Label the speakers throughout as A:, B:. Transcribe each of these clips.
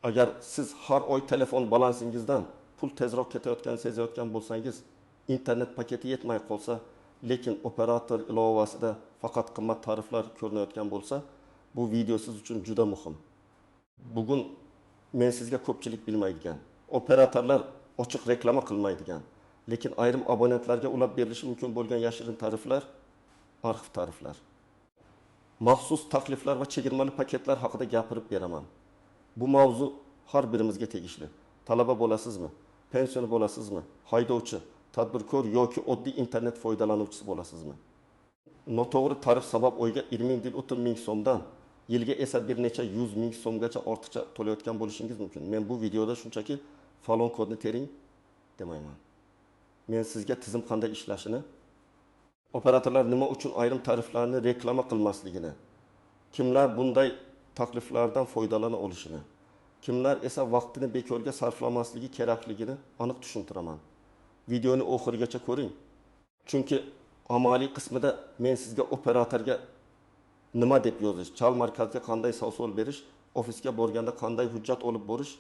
A: Agar siz har oy telefon balansingizdan pul tezroq ketayotganini sezayotgan bo'lsangiz, internet paketi yetmay qolsa, lekin operator ilovasida faqat qimmat tariflar ko'rinayotgan bo'lsa, bu video siz uchun juda muhim. Bugun men sizga ko'pchilik bilmaydigan, operatorlar ochiq reklama qilmaydigan, lekin ayrim abonentlarga ulab berilishi mumkin bo'lgan yashirin tariflar, arxiv tariflar. Maxsus takliflar va chegirmali paketlar haqida gapirib beraman. Bu mavzu har birimizga tegishli. Talaba bo'lasizmi, pensiyon bo'lasizmi, haydovchi, tadbirkor yoki oddiy internet foydalanuvchisi bo'lasizmi? Noto'g'ri tarif sabab oyga 20 ming 30 ming so'mdan yilga esa bir necha 100 ming so'mgacha ortiqcha to'layotgan bo'lishingiz mumkin. Men bu videoda shunchaki falon kodni tering demayman. Men sizga tizim qanday ishlashini, operatorlar nima uchun ayrim tariflarni reklama qilmasligini, kimlar bunday takliflardan foydalana olishini, kimlar esa vaqtini bekorga sarflamasligi kerakligini aniq tushuntiraman. Videoni oxirigacha ko'ring. Chunki amaliy qismida men sizga operatorga nima deb yozish, chal markazga qanday savol berish, ofisga borganda qanday hujjat olib borish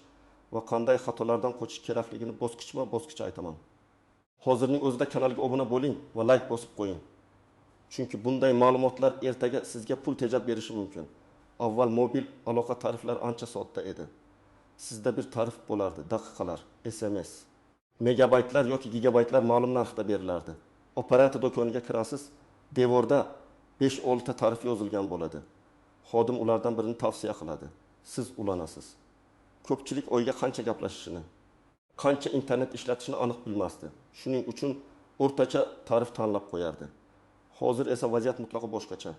A: va qanday xatolardan qochish kerakligini bosqichma-bosqich aytaman. Hozirning o'zida kanalga obuna bo'ling va like bosib qo'ying. Chunki bunday ma'lumotlar ertaga sizga pul tejab berishi mumkin. Avval mobil aloqa tariflari ancha sodda edi. Sizda bir tarif bo'lardi, daqiqalar, SMS, megabaytlar yoki gigabaytlar ma'lum narxda berilardi. Operator do'koniga kirasiz, devorda 5-6 ta tarif yozilgan bo'ladi. Xodim ulardan birini tavsiya qiladi. Siz ulanasiz. Ko'pchilik oyga qancha gaplashishini, qancha internet ishlatishini aniq bilmasdi. Shuning uchun o'rtacha tarif tanlab qo'yardi. Hozir esa vaziyat mutlaqo boshqacha.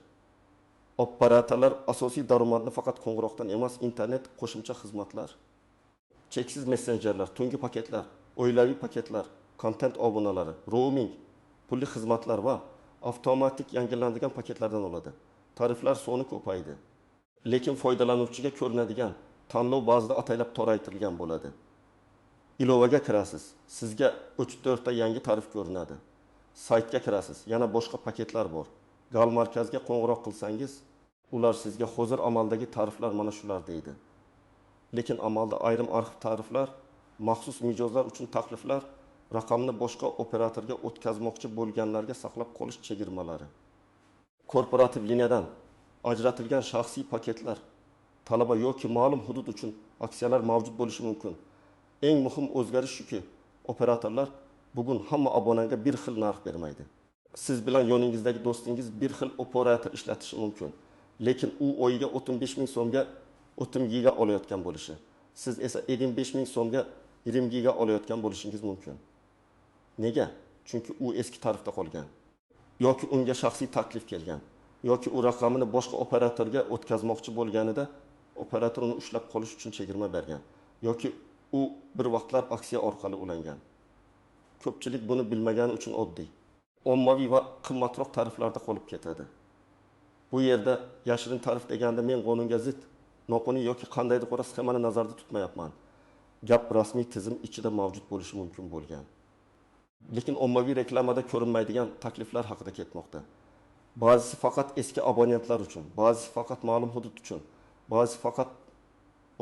A: Operatorlar asosiy daromadni faqat qo'ng'iroqdan emas, internet, qo'shimcha xizmatlar, cheksiz messenjerlar, tungi paketlar, oilaviy paketlar, kontent obunalari, roaming, pulli xizmatlar va avtomatik yangilanadigan paketlardan oladi. Tariflar soni ko'paydi. Lekin foydalanuvchiga ko'rinadigan tanlov ba'zida ataylab toraytirilgan bo'ladi. Ilovaga kirasiz, sizga 34 ta yangi tarif ko'rinadi. Saytga kirasiz, yana boshqa paketlar bor. Gal markazga qo'ng'iroq qilsangiz, ular sizga hozir amaldagi tariflar mana shular deydi. Lekin amalda ayrim arxiv tariflar, maxsus mijozlar uchun takliflar, raqamni boshqa operatorga o'tkazmoqchi bo'lganlarga saqlab qolish chegirmalari, korporativ liniyadan ajratilgan shaxsiy paketlar, talaba yoki ma'lum hudud uchun aksiyalar mavjud bo'lishi mumkin. Eng muhim o'zgarish shuki, operatorlar bugun hamma abonaga bir xil narx bermaydi. Siz bilan yoningizdagi do'stingiz bir xil operator ishlatishi mumkin, lekin u oyiga 35 ming so'mga 30 giga olayotgan bo'lishi, siz esa 25 ming so'mga 20 giga olayotgan bo'lishingiz mumkin. Nega? Chunki u eski tarifda qolgan, yoki unga shaxsiy taklif kelgan, yoki u raqamini boshqa operatorga o'tkazmoqchi bo'lganida operator uni ushlab qolish uchun chegirma bergan, yoki u bir vaqtlar aksiya orqali ulangan. Ko'pchilik buni bilmagani uchun oddiy, ommaviy va qimmatroq tariflarda qolib ketadi. Bu yerda yashirin tarif deganda men qonunga zid, noqonuniy yoki qandaydir qora sxemani nazarda tutmayapman. Gap rasmiy tizim ichida mavjud bo'lishi mumkin bo'lgan. Lekin ommaviy reklamada ko'rinmaydigan takliflar haqida ketmoqda. Ba'zisi faqat eski abonentlar uchun, ba'zisi faqat ma'lum hudud uchun, ba'zisi faqat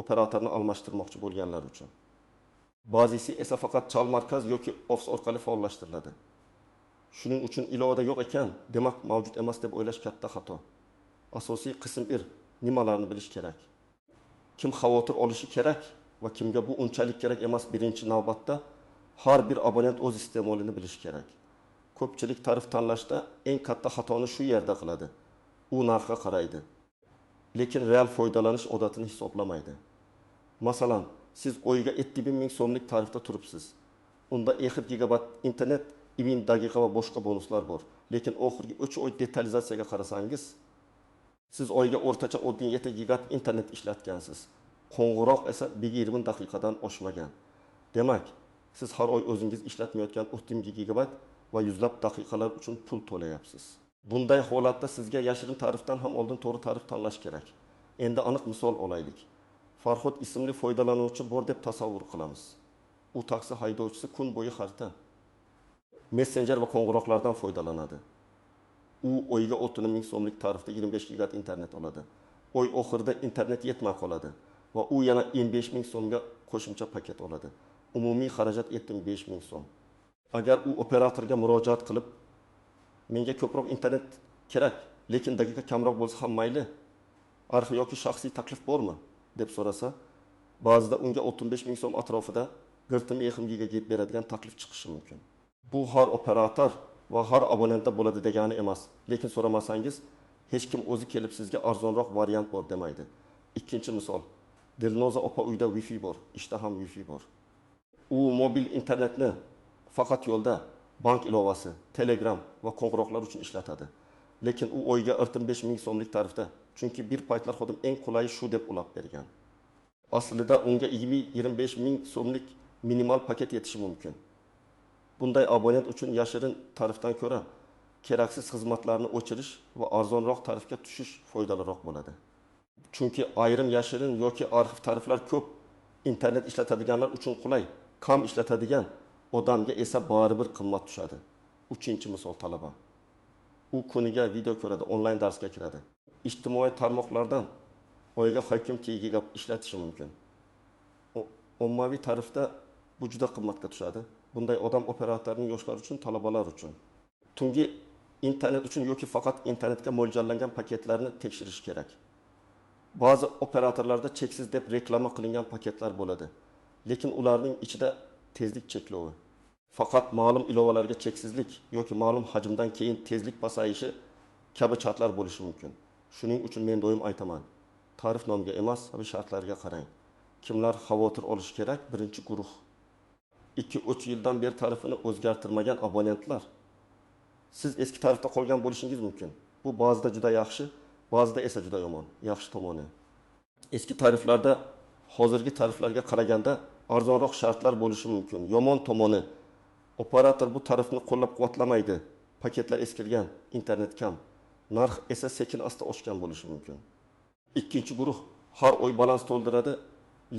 A: operatorni almashtirmoqchi bo'lganlar uchun. Ba'zisi esa faqat chal markaz yoki ofis orqali faollashtiriladi. Shuning uchun ilovada yo'q ekan, demak mavjud emas deb o'ylash katta xato. Asosiy qism 1 nimalarni bilish kerak? Kim xavotir olishi kerak va kimga bu unchalik kerak emas? Birinchi navbatda har bir abonent o'z iste'molini bilishi kerak. Ko'pchilik tarif tanlashda eng katta xatoni shu yerda qiladi. U narxga qaraydi, lekin real foydalanish odatini hisoblamaydi. Masalan, siz oyiga 70 ming so'mlik tarifda turibsiz. Unda 1 gigabayt internet, 2000 daqiqa va boshqa bonuslar bor. Lekin oxirgi 3 oy detalizatsiyaga qarasangiz, siz oyiga o'rtacha 17 gigabayt internet ishlatgansiz. Qo'ng'iroq esa 20 daqiqadan oshmagan. Demak, siz har oy o'zingiz ishlatmayotgan 30 gigabayt va yuzlab daqiqalar uchun pul to'layapsiz. Bunday holatda sizga yashirin tarifdan ham oldin to'g'ri tarif tanlash kerak. Endi aniq misol olaylik. Farhod ismli foydalanuvchi bor deb tasavvur qilamiz. U taksi haydovchisi kun bo'yi xarita, messenjer va qo'ng'iroqlardan foydalanadi. U oyiga 30 ming so'mlik tarifda 25 gigabayt internet oladi. Oy oxirida internet yetmay qoladi. va u yana 15 ming so'mga qo'shimcha paket oladi. Umumiy xarajat 75 ming so'm. Agar u operatorga murojaat qilib, menga ko'proq internet kerak, lekin daqiqa kamroq bo'lsa ham mayli, arxiv yoki shaxsiy taklif bormi deb so'rasa, ba'zida unga 35 ming so'm atrofida girtim yig'imga beradigan taklif chiqishi mumkin. Bu har operator va har abonentda bo'ladi degani emas, lekin so'ramasangiz hech kim o'zi kelib sizga arzonroq variant bor demaydi. Ikkinchi misol, Dilnoza opa uyda Wi-Fi bor, ishda ham Wi-Fi bor. U mobil internetni faqat yo'lda bank ilovasi, Telegram va qo'ng'iroqlar uchun ishlatadi. Lekin u oyga 15 ming so'mlik tarifda, chunki bir paytlar xodim eng qulayi shu deb ulab bergan. Aslida unga 20-25 ming so'mlik minimal paket yetishi mumkin. Bunday abonent uchun yashirin tarifdan ko'ra keraksiz xizmatlarni o'chirish va arzonroq tarifga tushish foydaliroq bo'ladi. Chunki ayrim yashirin yoki arxiv tariflar ko'p internet ishlatadiganlar uchun qulay, kam ishlatadigan odamga esa baribir qimmat tushadi. Uchinchi misol talaba. U kuniga video ko'radi, onlayn darsga kiradi. Ijtimoiy tarmoqlardan oyiga hakim giga ishlatishi mumkin. Ommaviy tarifda bu juda qimmatga tushadi. Bunday odam operatorning yoshlar uchun, talabalar uchun. Tungi internet uchun yoki faqat internetga mo'ljallangan paketlarni tekshirish kerak. Ba'zi operatorlarda cheksiz deb reklama qilingan paketlar bo'ladi. Lekin ularning ichida tezlik cheklovi, faqat ma'lum ilovalarga cheksizlik yoki ma'lum hajmdan keyin tezlik pasayishi kabi chatlar bo'lishi mumkin. Shuning uchun men doim aytaman, tarif nomiga emas, shartlarga qarang. Kimlar xavotir olishi kerak? Birinchi guruh. 2-3 yildan beri tarifini o'zgartirmagan abonentlar. Siz eski tarifda qolgan bo'lishingiz mumkin. Bu ba'zida juda yaxshi, ba'zida esa juda yomon. Yaxshi tomoni. Eski tariflarda hozirgi tariflarga qaraganda arzonroq shartlar bo'lishi mumkin. Yomon tomoni, operator bu tarifni qo'llab-quvvatlamaydi. Paketlar eskirgan, internet kam. Narx esa sekin-asta oshgan bo'lishi mumkin. Ikkinchi guruh har oy balans to'ldiradi,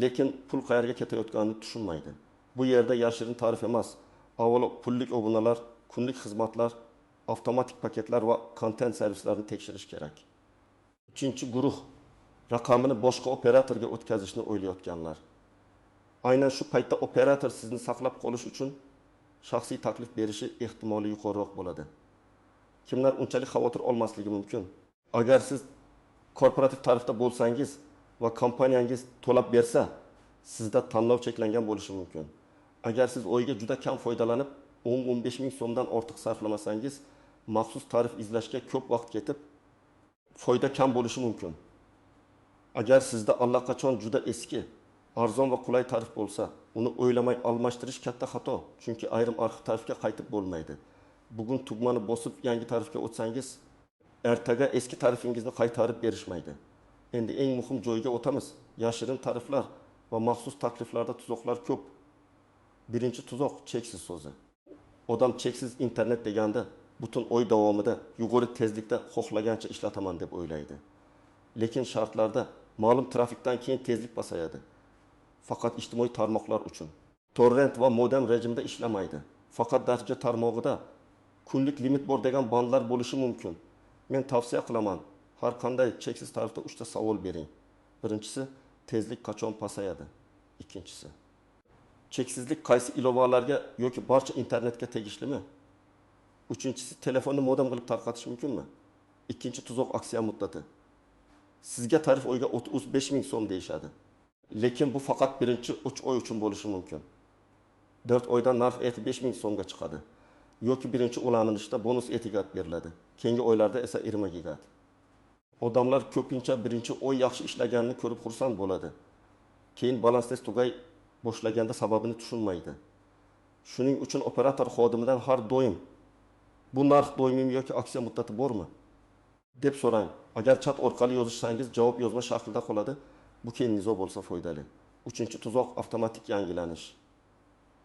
A: lekin pul qayerga ketayotganini tushunmaydi. Bu yerda yashirin tarif emas, avvalo pullik obunalar, kunlik xizmatlar, avtomatik paketlar va kontent servislarni tekshirish kerak. Uchinchi guruh raqamini boshqa operatorga o'tkazishni o'ylayotganlar. Aynan shu paytda operator sizni saqlab qolish uchun shaxsiy taklif berishi ehtimoli yuqoriroq bo'ladi. Kimlar unchalik xavotir olmasligi mumkin? Agar siz korporativ tarifda bo'lsangiz va kompaniyangiz to'lab bersa, sizda tanlov cheklangan bo'lishi mumkin. Agar siz oyiga juda kam foydalanib, 10-15 ming so'mdan ortiq sarflamasangiz, maxsus tarif izlashga ko'p vaqt ketib, foyda kam bo'lishi mumkin. Agar sizda allaqachon juda eski, arzon va qulay tarif bo'lsa, uni o'ylamay almashtirish katta xato, chunki ayrim arxiv tarifga qaytib bo'lmaydi. Bugun tugmani bosib yangi tarifga o'tsangiz, ertaga eski tarifingizni qaytarib berishmaydi. Endi eng muhim joyga o'tamiz. Yashirin tariflar va maxsus takliflarda tuzoqlar ko'p. Birinchi tuzoq cheksiz so'zi. Odam cheksiz internet deganda butun oy davomida yuqori tezlikda xohlagancha ishlataman deb o'ylaydi. Lekin shartlarda ma'lum trafikdan keyin tezlik pasayadi. Faqat ijtimoiy tarmoqlar uchun. Torrent va modem rejimda ishlamaydi. Faqat darcha tarmog'ida kunlik limit bor degan bandlar bo'lishi mumkin. Men tavsiya qilaman, har qanday cheksiz tarifda 3 ta savol bering. Birinchisi, tezlik qachon pasayadi? Ikkinchisi, cheksizlik qaysi ilovalarga yoki barcha internetga tegishlimi? Uchinchisi, telefonni modem qilib tarqatish mumkinmi? Ikkinchi tuzoq aksiya muddati. Sizga tarif oyiga 35 ming so'm deyishadi. Lekin bu faqat birinchi 3 oy uchun bo'lishi mumkin. 4 oydan narx 75 ming so'mga chiqadi. Yoki birinchi ulanishda bonus etigat beriladi. Keyingi oylarda esa 20 gigat. Odamlar ko'pincha birinchi oy yaxshi ishlaganini ko'rib xursand bo'ladi. Keyin balans test tugay boshlaganda sababini tushunmaydi. Shuning uchun operator xodimidan har doim bu narx doimiy yoki aksiya muddati bormi deb so'rang. Agar chat orqali yozishsangiz javob yozma shaklida qoladi. Bu keyin nizo bo'lsa foydali. Uchinchi tuzoq avtomatik yangilanish.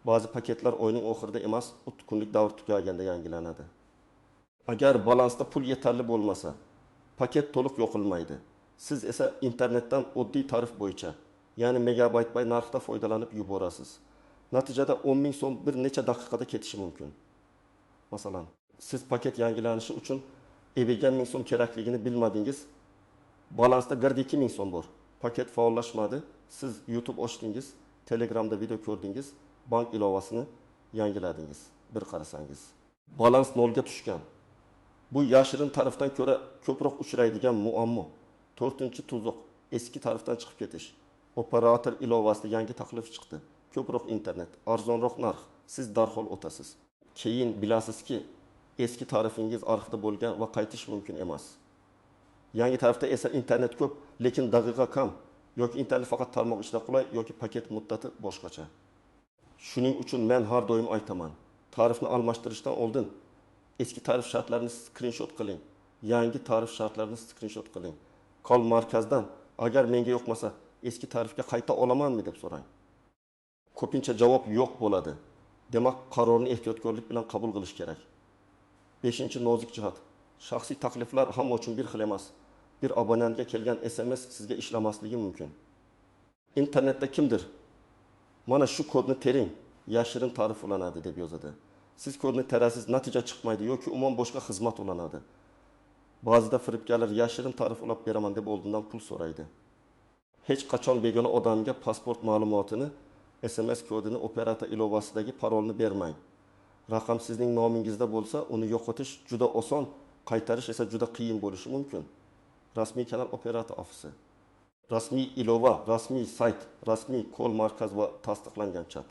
A: Ba'zi paketlar oyning oxirida emas, 30 kunlik davr tugaganda yangilanadi. Agar balansda pul yetarli bo'lmasa, paket to'liq yo'qilmaydi. Siz esa internetdan oddiy tarif bo'yicha, ya'ni megabayt bay narxda foydalanib yuborasiz. Natijada 10 ming so'm bir necha daqiqada ketishi mumkin. Masalan, siz paket yangilanishi uchun 50 ming so'm kerakligini bilmadingiz. Balansda 2 ming so'm bor. Paket faollashmadi, Siz YouTube ochdingiz, Telegramda video ko'rdingiz, bank ilovasini yangiladingiz. Bir qarasangiz, balans nolga tushgan. Bu yashirin tarafdan ko'ra ko'proq uchraydigan muammo. 4-tuzuq, eski tarafdan chiqib ketish. Operator ilovasida yangi taklif chiqdi. Ko'proq internet, arzonroq narx. Siz darhol o'tasiz. Keyin bilasizki, eski tarifingiz arxivda bo'lgan va qaytish mumkin emas. Yangi tarafda esa internet ko'p, lekin daqiqa kam. Yoki internet faqat tarmoq ishida qulay, yoki paket muddati boshqacha. Shuning uchun men har doim aytaman, tarifni almashtirishdan oldin eski tarif shartlarini screenshot qiling. Yangi tarif shartlarini screenshot qiling. Kol markazdan agar menga yoqmasa, eski tarifga qayta olamanmi deb so'rang. Ko'pincha javob yo'q bo'ladi. Demak, qarorni ehtiyotkorlik bilan qabul qilish kerak. 5-nozik jihat. Shaxsiy takliflar hamma uchun bir xil emas. Bir abonentga kelgan SMS sizga ishlamasligi mumkin. Internetda kimdir mana shu kodni tering, yashirin tarif ulanadi deb yozadi. Siz kodni terasiz, natija chiqmaydi yoki umuman boshqa xizmat ulanadi. Ba'zida firibgarlar yashirin tarif ulab beraman deb oldindan pul so'raydi. Hech qachon begona odamga pasport ma'lumotini, SMS kodini, operator ilovasidagi parolni bermang. Raqam sizning nomingizda bo'lsa, uni yo'qotish juda oson, qaytarish esa juda qiyin bo'lishi mumkin. Rasmiy kanal operator ofisi, rasmiy ilova, rasmiy sayt, rasmiy kol markaz va tasdiqlangan chat.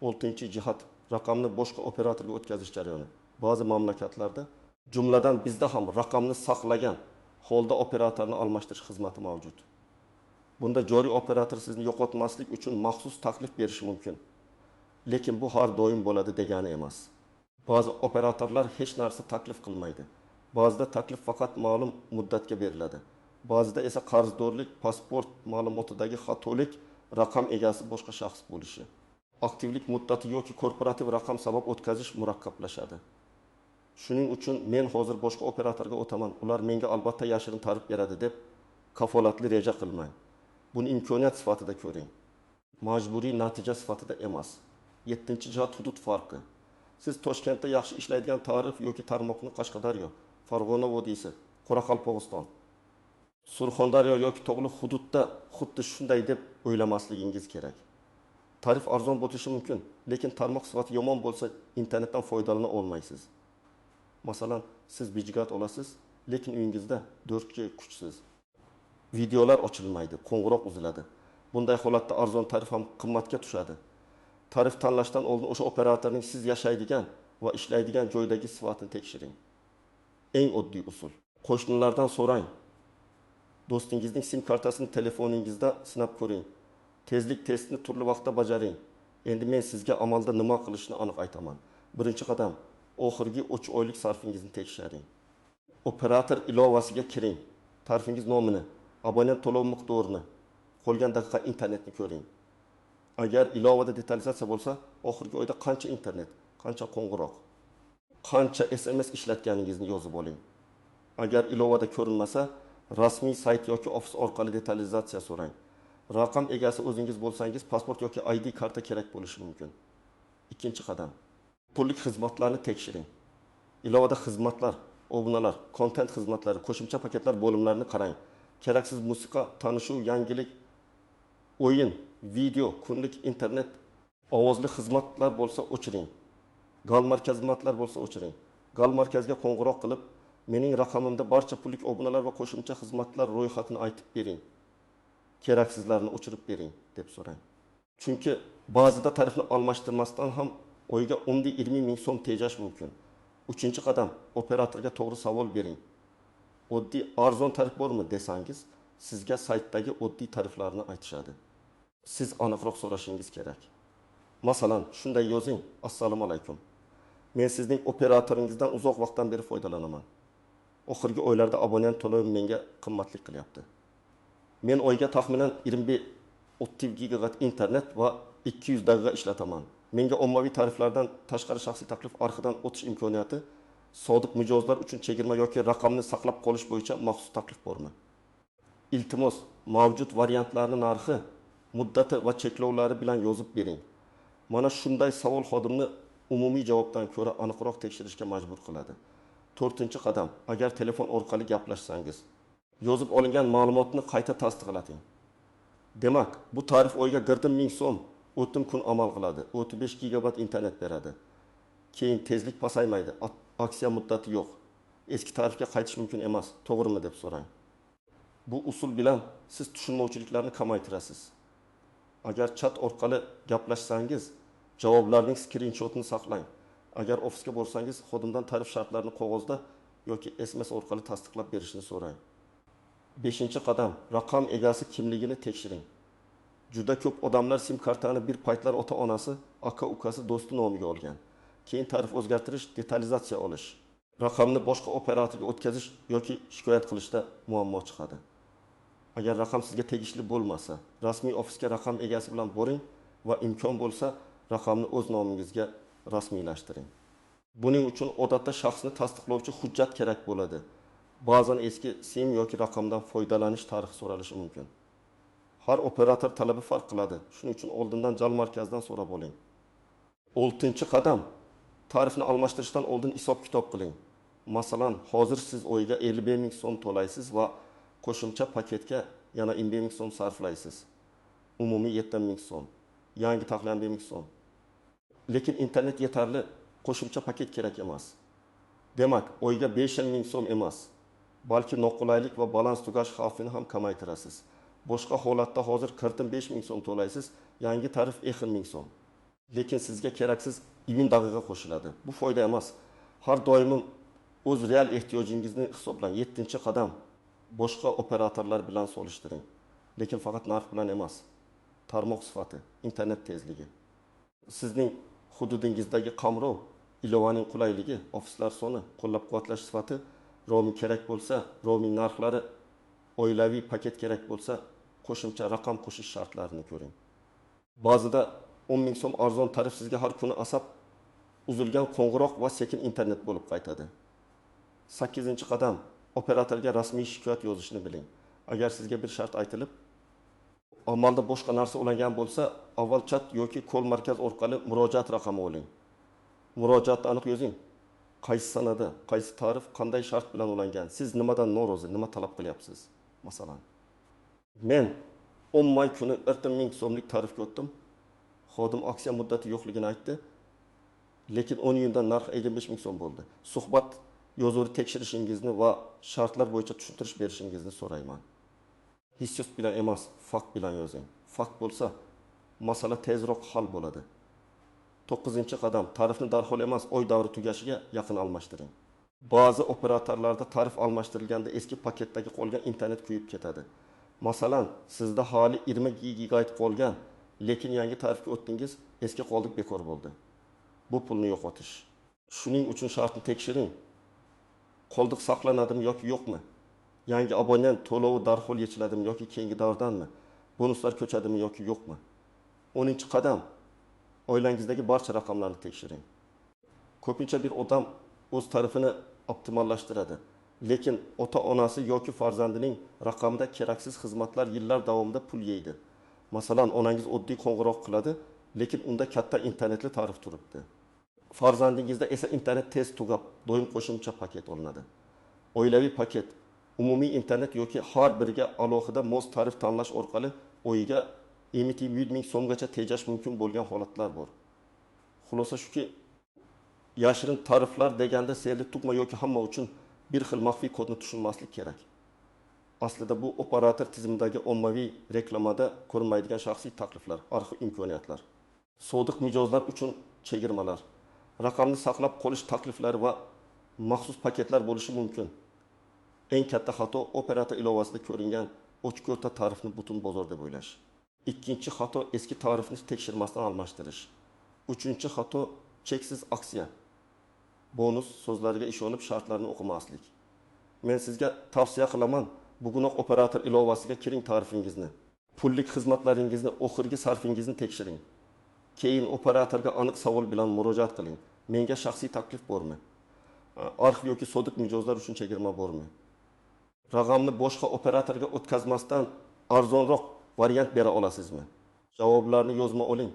A: 6-jihat, raqamni boshqa operatorga o'tkazish jarayoni. Ba'zi mamlakatlarda, jumladan bizda ham raqamni saqlagan holda operatorni almashtirish xizmati mavjud. Bunda joriy operator sizni yo'qotmaslik uchun maxsus taklif berishi mumkin. Lekin bu har doim bo'ladi degani emas. Ba'zi operatorlar hech narsa taklif qilmaydi. Ba'zida taklif faqat ma'lum muddatga beriladi. Ba'zida esa qarzdorlik, pasport ma'lumotidagi xatolik, raqam egasi boshqa shaxs bo'lishi. Aktivlik muddati yoki korporativ raqam sabab o'tkazish murakkablashadi. Shuning uchun men hozir boshqa operatorga o'taman, ular menga albatta yashirin tarif beradi deb kafolatli reja qilmang. Buni imkoniyat sifatida ko'ring. Majburiy natija sifatida emas. 7-jihat, hudud farqi. Siz Toshkentda yaxshi ishlaydigan tarif yoki tarmoqni Qashqadaryo, Farg'ona vodiysi, Qoraqalpog'iston, Surxondaryo yoki tog'li hududda xuddi shunday deb o'ylamasligingiz kerak. Tarif arzon bo'lishi mumkin, lekin tarmoq sifati yomon bo'lsa, internetdan foydalana olmaysiz. Masalan, siz bijgat olasiz, lekin uyingizda 4G kuchsiz. Videolar ochilmaydi, qo'ng'iroq uziladi. Bunday holatda arzon tarif ham qimmatga tushadi. Tarif tanlashdan oldin o'sha operatorning siz yashaydigan va ishlaydigan joydagi sifatini tekshiring. Eng oddiy usul. Qo'shnilardan so'rang. Do'stingizning sim kartasini telefoningizda sinab ko'ring. Tezlik testini turli vaqtda bajaring. Endi men sizga amalda nima qilishni aniq aytaman. Birinchi qadam, oxirgi 3 oylik sarfingizni tekshiring. Operator ilovasiga kiring. Tarifingiz nomini, abonent to'lov miqdorini, qolgan daqiqa internetni ko'ring. Agar ilovada detalizatsiya bo'lsa, oxirgi oyda qancha internet, qancha qo'ng'iroq, qancha SMS ishlatganingizni yozib oling. Agar ilovada ko'rinmasa, rasmiy sayt yoki ofis orqali detalizatsiya so'rang. Raqam egasi o'zingiz bo'lsangiz, pasport yoki ID karta kerak bo'lishi mumkin. Ikkinchi qadam, pullik xizmatlarni tekshiring. Ilovada xizmatlar, obunalar, kontent xizmatlari, qo'shimcha paketlar bo'limlarini qarang. Keraksiz musiqa, tanishuv, yangilik, o'yin, video, kunlik internet, ovozli xizmatlar bo'lsa o'chiring. Gal markaz xizmatlar bo'lsa o'chiring. Gal markazga qo'ng'iroq qilib, mening raqamimda barcha pullik obunalar va qo'shimcha xizmatlar ro'yxatini aytib bering. Keraksizlarni o'chirib bering deb so'rang. Chunki ba'zida tarifni almashtirmasdan ham oyiga 10-20 ming so'm tejash mumkin. 3-qadam, operatorga to'g'ri savol bering. Oddiy arzon tarif bormi desangiz, sizga saytdagi oddiy tariflarni aytishadi. Siz aniqroq so'rashingiz kerak. Masalan, shunday yozing: Assalomu alaykum. Men sizning operatoringizdan uzoq vaqtdan beri foydalanaman. Oxirgi oylarda abonent to'lovi menga qimmatlik qilyapti. Men oyga taxminan 25-30 gigabayt internet va 200 daqiqa ishlataman. Menga ommaviy tariflardan tashqari shaxsiy taklif arxidan o'tish imkoniyati, sodiq mijozlar uchun chegirma yoki raqamni saqlab qolish bo'yicha maxsus taklif bormi? Iltimos, mavjud variantlarning narxi, muddati va cheklovlari bilan yozib bering. Mana shunday savol xodimni umumiy javobdan ko'ra aniqroq tekshirishga majbur qiladi. 4-qadam, agar telefon orqali gaplashsangiz, yozib olingan ma'lumotni qayta tasdiqlating. Demak, bu tarif oyga girdim 1000 so'm, o'tim kun amal qiladi. 35 gigabayt internet beradi. Keyin tezlik pasaymaydi. Aksiya muddati yo'q. Eski tarifga qaytish mumkin emas. To'g'rimi deb so'rang. Bu usul bilan siz tushunmovchiliklarni kamaytirasiz. Agar chat orqali gaplashsangiz, javoblarning skrinshotini saqlang. Agar ofisga borsangiz, xodimdan tarif shartlarini qog'ozda yoki SMS orqali tasdiqlab berishini so'rang. 5-qadam, raqam egasi kimligini tekshiring. Juda ko'p odamlar sim kartani bir paytlar ota-onasi, aka-ukasi, do'sti nomiga olgan. Keyin tarif o'zgartirish, detalizatsiya olish, raqamni boshqa operatorga o'tkazish yoki shikoyat qilishda muammo chiqadi. Agar raqam sizga tegishli bo'lmasa, rasmiy ofisga raqam egasi bilan boring va imkon bo'lsa, raqamni o'z nomingizga rasmiylashtiring. Buning uchun odatda shaxsni tasdiqlovchi hujjat kerak bo'ladi. Ba'zan eski sim yoki raqamdan foydalanish tarixi so'ralishi mumkin. Har operator talabi farq qiladi. Shuning uchun oldindan jal markazidan so'rab oling. 6-qadam, tarifni almashtirishdan oldin hisob-kitob qiling. Masalan, hozir siz oyga 50 ming so'm to'laysiz va qo'shimcha paketga yana 20 ming so'm sarflaysiz. Umumiy 70 ming so'm. Yangi taxlan 1 ming so'm. Lekin internet yetarli, qo'shimcha paket kerak emas. Demak, oyga 5 ming so'm emas, balki noqulaylik va balans tugash xavfini ham kamaytirasiz. Boshqa holatda hozir 45 ming so'm to'laysiz, yangi tarif 10 ming so'm. Lekin sizga keraksiz 20 daqiqa qo'shiladi. Bu foyda emas. Har doim o'z real ehtiyojingizni hisoblang. 7-qadam, boshqa operatorlar bilan solishtiring. Lekin faqat narx bilan emas. Tarmoq sifati, internet tezligi, sizning hududingizdagi qamrov, ilovaning qulayligi, ofislar soni, qo'llab-quvvatlash sifati, roaming kerak bo'lsa, roaming narxlari, oilaviy paket kerak bo'lsa, qo'shimcha raqam qo'shish shartlarini ko'ring. Ba'zida 10 ming so'm arzon tarif sizga har kuni asab uzilgan qo'ng'iroq va sekin internet bo'lib qaytadi. 8-qadam, operatorga rasmiy shikoyat yozishni biling. Agar sizga bir shart aytilib, amalda boshqa narsa ulangan bo'lsa, avval chat yoki kol markaz orqali murojaat raqami oling. Murojaatni aniq yozing. Qaysi sanada, qaysi tarif, qanday shart bilan ulangan, siz nimadan norozi, nima talab qilyapsiz? Masalan, men 10 may kuni 10 ming so'mlik tarifga o'tdim. Xodim aksiya muddati yo'qligini aytdi. Lekin 10 yildan narx 55 ming so'm bo'ldi. Suhbat yozuvini tekshirishingizni va shartlar bo'yicha tushuntirish berishingizni so'rayman. Hissiyot bilan emas, fakt bilan yozing. Fakt bo'lsa, masala tezroq hal bo'ladi. 9-qadam, tarifni darhol emas, oy davri tugashiga yaqin almashtiring. Ba'zi operatorlarda tarif almashtirilganda eski paketdagi qolgan internet kuyib ketadi. Masalan, sizda hali 20 gigabayt qolgan, lekin yangi tarifga o'tdingiz, eski qoldiq bekor bo'ldi. Bu pulni yo'qotish. Shuning uchun shartni tekshiring. Qoldiq saqlanadimi yoki yo'qmi? Yangi abonent to'lovi darhol yechiladimi yoki keyingi davrdanmi? Bonuslar ko'chadimi yoki yo'qmi? 10-qadam, oilangizdagi barcha raqamlarni tekshiring. Ko'pincha bir odam o'z tarifini optimallashtiradi, lekin ota-onasi yoki farzandining raqamida keraksiz xizmatlar yillar davomida pul yeydi. Masalan, onangiz oddiy qo'ng'iroq qiladi, lekin unda katta internetli tarif turibdi. Farzandingizda esa internet tez tugab, doim qo'shimcha paket olinadi. Oilaviy paket, umumiy internet yoki har biriga alohida mos tarif tanlash orqali oyiga 100 ming so'mgacha tejash mumkin bo'lgan holatlar bor. Xulosa shuki, yashirin tariflar deganda serli tugma yoki hamma uchun bir xil maxfiy kodni tushunmaslik kerak. Aslida bu operator tizimidagi ommaviy reklamada ko'rinmaydigan shaxsiy takliflar, arxiv imkoniyatlar, sodiq mijozlar uchun chegirmalar, raqamni saqlab qolish takliflari va maxsus paketlar bo'lishi mumkin. Eng katta xato operator ilovasida ko'ringan ochko tarifni butun bozor deb o'ylash. Ikkinchi xato eski tarifni tekshirmasdan almashtirish. Uchinchi xato cheksiz aksiya, bonus so'zlariga ishonib shartlarni o'qimaslik. Men sizga tavsiya qilaman, bugunoq operator ilovasiga kiring, tarifingizni, pullik xizmatlaringizni, oxirgi sarfingizni tekshiring. Keyin operatorga aniq savol bilan murojaat qiling. Menga shaxsiy taklif bormi? Arxiv yoki sodiq mijozlar uchun chegirma bormi? Raqamni boshqa operatorga o'tkazmasdan arzonroq variant bera olasizmi? Javoblarni yozma oling,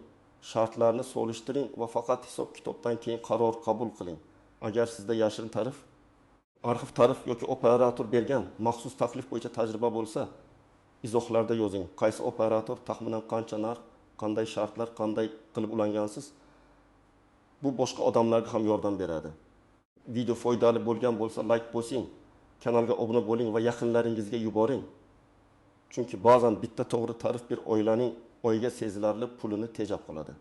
A: shartlarni solishtiring va faqat hisob-kitobdan keyin qaror qabul qiling. Agar sizda yashirin tarif, arxiv tarif yoki operator bergan maxsus taklif bo'yicha tajriba bo'lsa, izohlarda yozing. Qaysi operator taxminan qancha narx, qanday shartlar, qanday qilib ulangansiz. Bu boshqa odamlarga ham yordam beradi. Video foydali bo'lgan bo'lsa like bosing, kanalga obuna bo'ling va yaqinlaringizga yuboring. Chunki ba'zan bitta to'g'ri tarif bir oilaning oyga sezilarli pulini tejab qoladi.